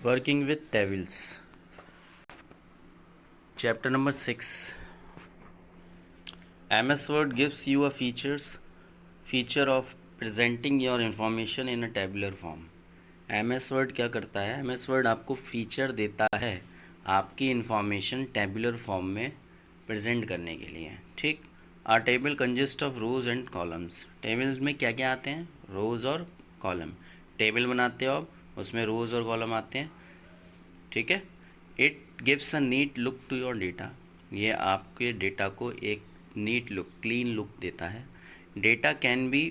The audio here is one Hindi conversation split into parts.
Working with tables. Chapter number 6. MS Word gives you a feature of presenting your information in a tabular form. MS Word क्या करता है? MS Word आपको फीचर देता है आपकी इंफॉर्मेशन टेबुलर फॉर्म में प्रेजेंट करने के लिए. ठीक. A table consist of rows and columns. Tables में क्या क्या आते हैं? रोज और कॉलम. टेबल बनाते हो आप, उसमें रोज और कॉलम आते हैं. ठीक है. It gives a neat look to your data. ये आपके डेटा को एक नीट लुक, क्लीन लुक देता है. Data can be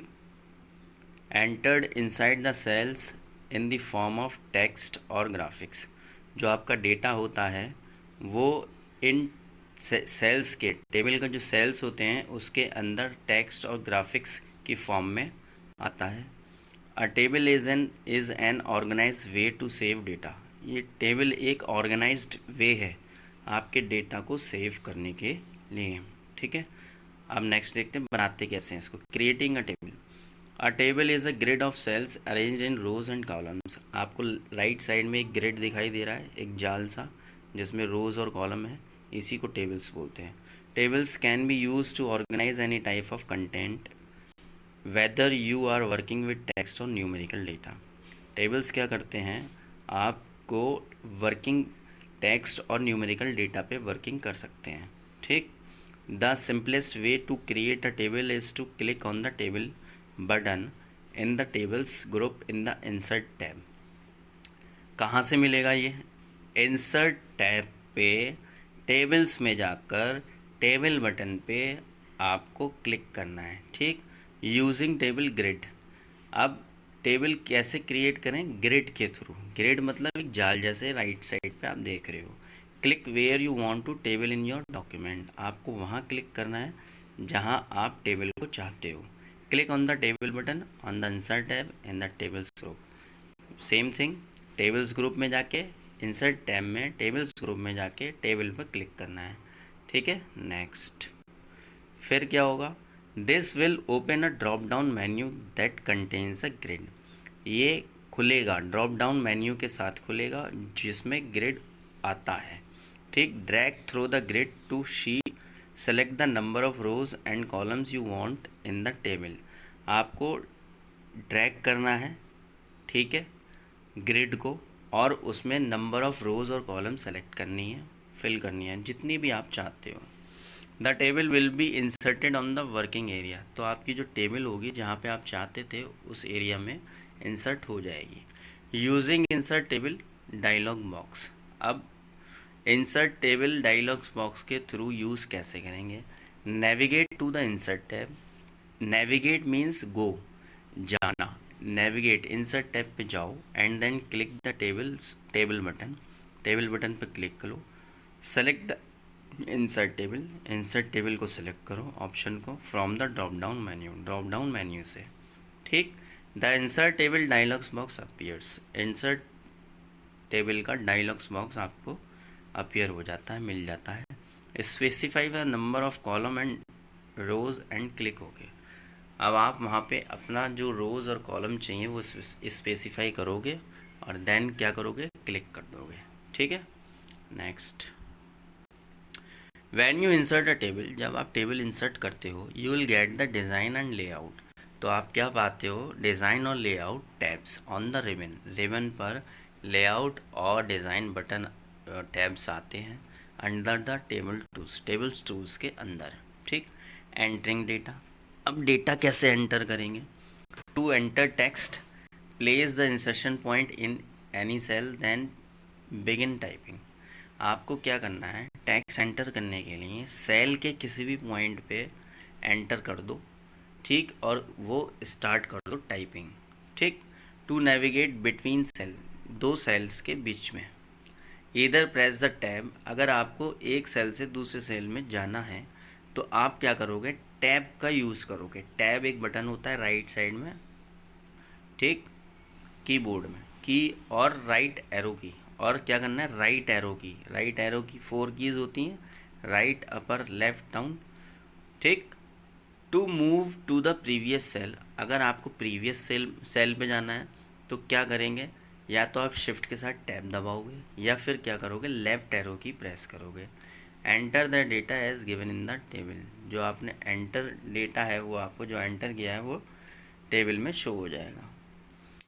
entered inside the cells in the form of text or graphics. जो आपका डेटा होता है वो इन सेल्स के, टेबल का जो सेल्स होते हैं उसके अंदर टेक्स्ट और ग्राफिक्स की फॉर्म में आता है. A table is an organized way to save data. ये टेबल एक ऑर्गेनाइज्ड वे है आपके डेटा को सेव करने के लिए. ठीक है. अब नेक्स्ट देखते हैं बनाते कैसे हैं इसको. Creating a table. A table is a grid of cells arranged in rows and columns. आपको राइट साइड में एक ग्रिड दिखाई दे रहा है, एक जाल सा जिसमें रोज और कॉलम है. इसी को टेबल्स बोलते हैं. Tables can be use to organize any type of content whether you are working with text और न्यूमेरिकल डेटा. टेबल्स क्या करते हैं? आपको वर्किंग टेक्स्ट और न्यूमेरिकल डेटा पे वर्किंग कर सकते हैं. ठीक. The simplest way to create a table is to click on the table button in the tables group in the insert tab. कहाँ से मिलेगा ये? इंसर्ट टैब पे टेबल्स में जाकर टेबल बटन पे आपको क्लिक करना है. ठीक. Using table grid. अब टेबल कैसे क्रिएट करें? ग्रिड के थ्रू. ग्रिड मतलब एक जाल जैसे राइट साइड पे आप देख रहे हो. Click where you want to table in your document. आपको वहाँ क्लिक करना है जहाँ आप टेबल को चाहते हो. Click on the table button on the insert tab in the tables group. Same thing. Tables group में जाके इंसर्ट टैब में टेबल्स ग्रुप में जाके टेबल पर क्लिक करना है. ठीक है. नेक्स्ट. फिर क्या होगा? This will open a drop down menu that contains a grid. ये खुलेगा, ड्रॉप डाउन मेन्यू के साथ खुलेगा जिसमें ग्रिड आता है. ठीक. Drag through the grid to select the number of rows and columns you want in the table. आपको ड्रैग करना है. ठीक है. ग्रिड को, और उसमें नंबर ऑफ रोज और कॉलम सेलेक्ट करनी है, फिल करनी है जितनी भी आप चाहते हो. The table will be inserted on the working area. तो आपकी जो टेबल होगी जहाँ पे आप चाहते थे उस एरिया में इंसर्ट हो जाएगी. Using insert table dialog box. अब इंसर्ट टेबल डायलॉग बॉक्स के थ्रू यूज़ कैसे करेंगे? Navigate to the insert tab. Navigate means go, जाना. नेविगेट, इंसर्ट टैब पे जाओ and then click the table button. Table button पे क्लिक करो. Select the insert table. Insert table को सिलेक्ट करो, ऑप्शन को, from the drop down menu से. ठीक. The insert table dialogs box appears. Insert table का डायलॉग्स बॉक्स आपको अपीयर हो जाता है, मिल जाता है. Specify the number of column and rows and click हो गए. अब आप वहाँ पे अपना जो रोज़ और कॉलम चाहिए वो स्पेसिफाई करोगे और देन क्या करोगे? क्लिक कर दोगे. ठीक है. Next. When you insert a table. जब आप टेबल इंसर्ट करते हो you will get the design and layout. तो आप क्या पाते हो? डिज़ाइन और layout tabs on the ribbon. Ribbon पर लेआउट और डिज़ाइन बटन टैब्स आते हैं अंडर द टेबल्स टूल्स के अंदर. ठीक. Entering data. अब डेटा कैसे एंटर करेंगे? To enter text, place the insertion point in any cell then begin typing. आपको क्या करना है? टेक्स्ट एंटर करने के लिए सेल के किसी भी पॉइंट पे एंटर कर दो. ठीक. और वो स्टार्ट कर दो टाइपिंग. ठीक. टू नेविगेट बिटवीन सेल, दो सेल्स के बीच में, इधर प्रेस द टैब. अगर आपको एक सेल से दूसरे सेल में जाना है तो आप क्या करोगे? टैब का यूज़ करोगे. टैब एक बटन होता है राइट साइड में. ठीक. कीबोर्ड में की और राइट एरो की, और क्या करना है? राइट एरो की 4 कीज़ होती हैं, राइट, अपर, लेफ्ट, डाउन. ठीक. To move to the previous cell. अगर आपको प्रीवियस सेल पे जाना है तो क्या करेंगे? या तो आप शिफ्ट के साथ टैब दबाओगे या फिर क्या करोगे, लेफ्ट एरो की प्रेस करोगे। Enter the data as given in the table, जो आपने एंटर डेटा है वो आपको जो एंटर किया है वो टेबल में शो हो जाएगा।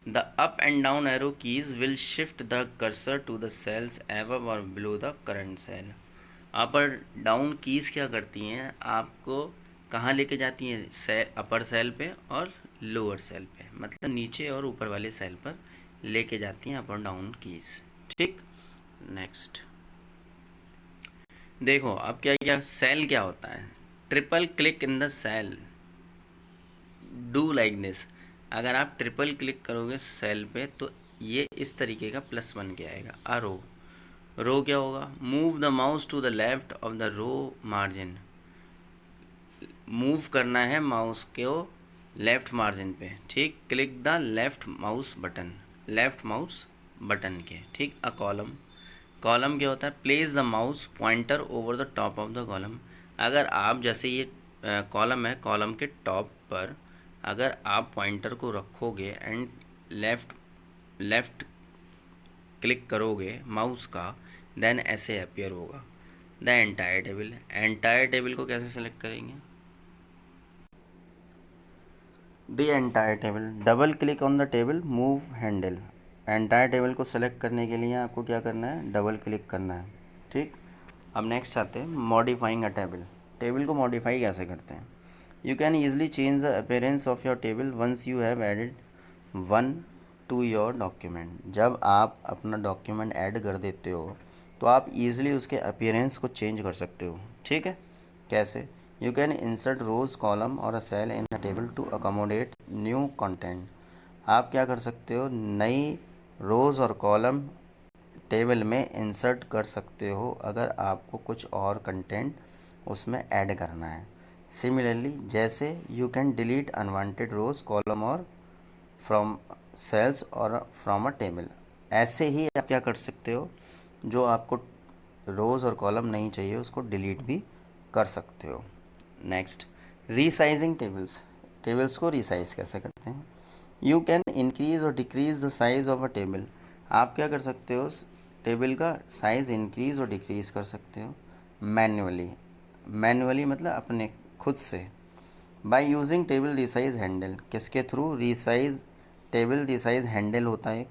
The up and down arrow keys will shift the cursor to the cells above or below the current cell. Up और डाउन कीज क्या करती हैं, आपको कहाँ लेके जाती हैं, सेल अपर सेल पे और लोअर सेल पे, मतलब नीचे और ऊपर वाले सेल पर लेके जाती हैं अप और डाउन कीज। ठीक, नेक्स्ट देखो अब क्या क्या सेल क्या होता है। Triple click in the cell, do like this. अगर आप ट्रिपल क्लिक करोगे सेल पे तो ये इस तरीके का प्लस बन के आएगा। अ रो क्या होगा, move the mouse to the left of the row margin. Move करना है माउस को लेफ्ट मार्जिन पे, ठीक। Click the left mouse button, left mouse button के, ठीक। अ कॉलम, कॉलम क्या होता है, place the mouse pointer over the top of the column. अगर आप जैसे ये कॉलम है, कॉलम के टॉप पर अगर आप पॉइंटर को रखोगे एंड लेफ्ट क्लिक करोगे माउस का, देन ऐसे अपीयर होगा the entire table. Entire table को कैसे सेलेक्ट करेंगे, the entire table, double click on the table, move handle. Entire table को सेलेक्ट करने के लिए आपको क्या करना है, डबल क्लिक करना है, ठीक। अब नेक्स्ट आते हैं मॉडिफाइंग अ टेबल। टेबल को मॉडिफाई कैसे करते हैं। You can easily change the appearance of your table once you have added one to your document. जब आप अपना डॉक्यूमेंट ऐड कर देते हो तो आप ईजिली उसके अपीयरेंस को चेंज कर सकते हो, ठीक है। कैसे, you can insert rows column or a cell in a table to accommodate new content. आप क्या कर सकते हो, नई रोज और कॉलम टेबल में इंसर्ट कर सकते हो अगर आपको कुछ और कंटेंट उसमें ऐड करना है। सिमिलरली जैसे you can delete unwanted rows column or from cells or from a table. ऐसे ही आप क्या कर सकते हो, जो आपको रोज़ और कॉलम नहीं चाहिए उसको डिलीट भी कर सकते हो। Next, resizing tables. टेबल्स को रीसाइज कैसे करते हैं। यू कैन इंक्रीज और decrease the size of a table. आप क्या कर सकते हो, टेबल का साइज़ इंक्रीज और डिक्रीज कर सकते हो मैन्युअली। मैन्युअली मतलब अपने खुद से, by using table resize handle. किसके through, resize table resize handle होता है एक,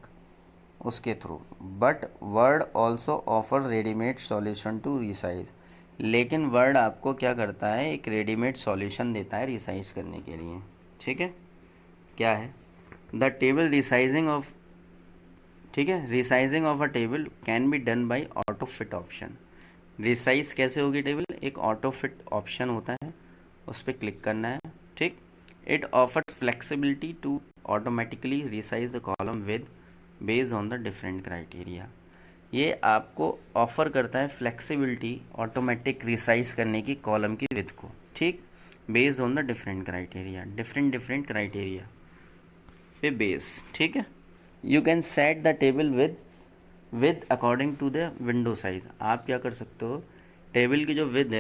उसके थ्रू। But word also offer readymade solution to resize. लेकिन वर्ड आपको क्या करता है, एक रेडीमेड सॉल्यूशन देता है रिसाइज करने के लिए, ठीक है। क्या है, द टेबल रिसाइजिंग ऑफ, ठीक है, resizing of a table can be done by auto fit option. Resize कैसे होगी टेबल, एक ऑटो फिट ऑप्शन होता है, उस पर क्लिक करना है, ठीक। It offers flexibility to automatically resize the column width based on the different criteria. ये आपको ऑफ़र करता है फ्लेक्सिबिलिटी ऑटोमेटिक रिसाइज करने की कॉलम की विड्थ को, ठीक, based on the different criteria पे बेस, ठीक है। You can set the table width according to the window size. आप क्या कर सकते हो, टेबल की जो विद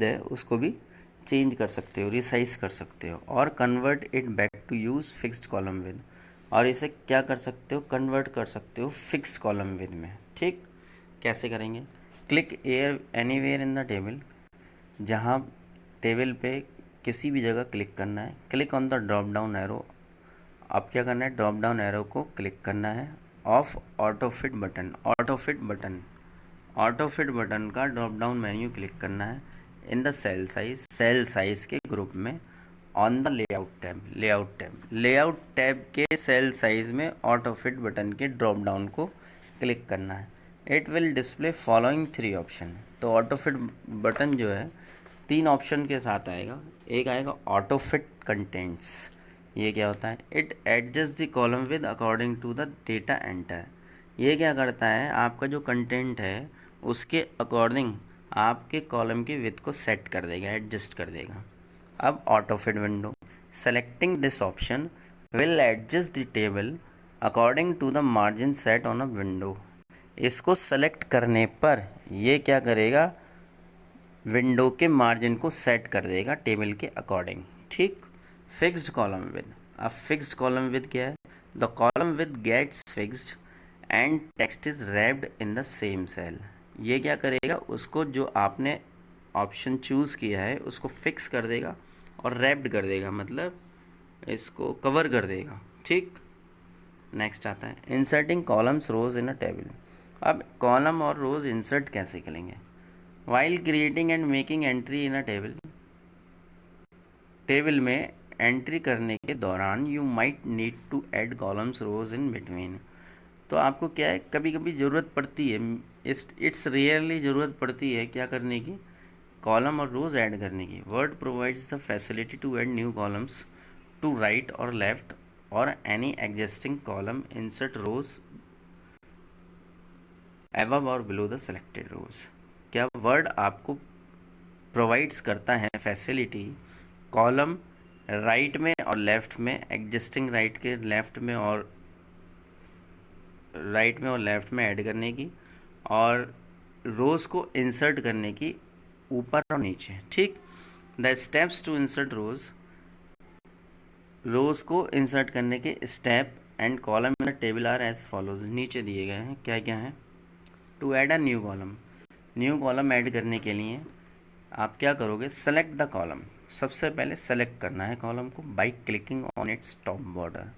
है उसको भी चेंज कर सकते हो, रिसाइज कर सकते हो। और convert it back to use fixed column width, और इसे क्या कर सकते हो, कन्वर्ट कर सकते हो फिक्स्ड कॉलम विद में, ठीक। कैसे करेंगे, click air anywhere in the table. जहाँ टेबल पे किसी भी जगह क्लिक करना है, click on the drop down arrow. अब क्या करना है, ड्रॉप डाउन एरो को क्लिक करना है, ऑफ ऑटो फिट बटन का ड्रॉप डाउन मेन्यू क्लिक करना है। इन द सेल साइज के ग्रुप में ऑन द लेआउट टैब के सेल साइज में ऑटो फिट बटन के ड्रॉप डाउन को क्लिक करना है। It will display following 3 option. तो ऑटो फिट बटन जो है 3 ऑप्शन के साथ आएगा। एक आएगा ऑटो फिट कंटेंट्स, ये क्या होता है, it adjust the column width according to the data enter. ये क्या करता है, आपका जो कंटेंट है उसके अकॉर्डिंग आपके कॉलम की विड्थ को सेट कर देगा, एडजस्ट कर देगा। अब auto fit window, selecting this option will adjust the table according to the margin set on a window. इसको सेलेक्ट करने पर ये क्या करेगा, विंडो के मार्जिन को सेट कर देगा टेबल के अकॉर्डिंग, ठीक। फिक्स्ड कॉलम विद, अब फिक्स्ड कॉलम विद क्या है, the column width gets fixed and text is wrapped in the same cell. ये क्या करेगा, उसको जो आपने ऑप्शन चूज़ किया है उसको फिक्स कर देगा और रैप्ड कर देगा, मतलब इसको कवर कर देगा। ठीक, नेक्स्ट आता है inserting columns rows in a table. अब कॉलम और रोज इंसर्ट कैसे करेंगे? While creating and making entry in a table, table में एंट्री करने के दौरान you might need to add columns rows in between. तो आपको क्या है, कभी कभी ज़रूरत पड़ती है, इट्स रियरली ज़रूरत पड़ती है क्या करने की, कॉलम और रोज ऐड करने की। Word provides the facility to add new columns to right or left or any existing column insert rows above or below the selected rows. क्या वर्ड आपको प्रोवाइड्स करता है फैसिलिटी कॉलम राइट में और लेफ्ट में, एग्जिस्टिंग राइट के लेफ्ट में और राइट में और लेफ्ट में ऐड करने की, और रोज़ को इंसर्ट करने की ऊपर और नीचे। ठीक, the steps to insert rows को इंसर्ट करने के step and column in the table are as follows, नीचे दिए गए हैं। क्या क्या है? To add a new column ऐड करने के लिए आप क्या करोगे, सेलेक्ट द कॉलम, सबसे पहले सेलेक्ट करना है कॉलम को by clicking on its top border.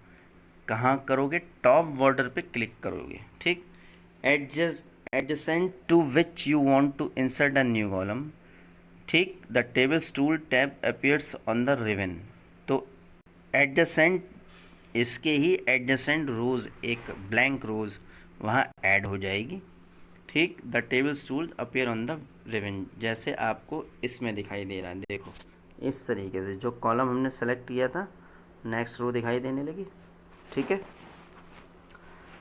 कहाँ करोगे? टॉप बॉर्डर पे क्लिक करोगे। ठीक, adjacent to which you want to insert a new column. ठीक, the tables tool tab appears on the ribbon. तो एडजेसेंट, इसके ही एडजेसेंट रोज, एक ब्लैंक रोज वहाँ ऐड हो जाएगी। ठीक, the tables tool appear on the ribbon, जैसे आपको इसमें दिखाई दे रहा है। देखो इस तरीके से जो कॉलम हमने सेलेक्ट किया था नेक्स्ट रो दिखाई देने लगी। ठीक है,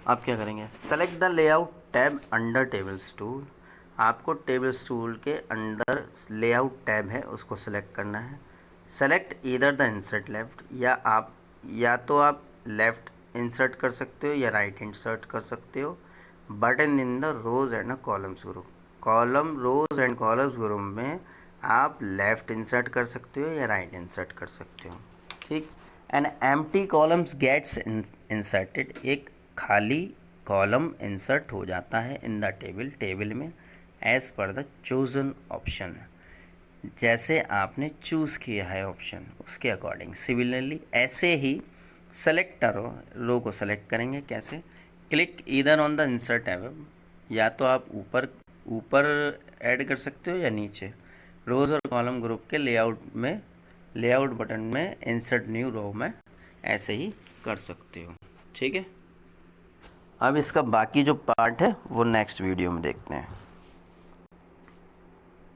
आप क्या करेंगे, select the layout tab under tables tool. आपको टेबल्स टूल के अंडर लेआउट टैब है उसको सेलेक्ट करना है। Select either the insert left, या तो आप लेफ़्ट इंसर्ट कर सकते हो या राइट इंसर्ट कर सकते हो। Button in the rows and columns group, column rows and columns group में आप लेफ़्ट इंसर्ट कर सकते हो या राइट इंसर्ट कर सकते हो। ठीक, an empty columns gets inserted, एक खाली कॉलम इंसर्ट हो जाता है इन द टेबल में as per the chosen option, जैसे आपने चूज़ किया है ऑप्शन उसके अकॉर्डिंग। सिमिलरली ऐसे ही सेलेक्टर रो को सेलेक्ट करेंगे। कैसे? Click either on the insert tab, या तो आप ऊपर ऐड कर सकते हो या नीचे। रोज़ और कॉलम ग्रुप के लेआउट बटन में इंसर्ट न्यू रो में ऐसे ही कर सकते हो। ठीक है, अब इसका बाकी जो पार्ट है वो नेक्स्ट वीडियो में देखते हैं।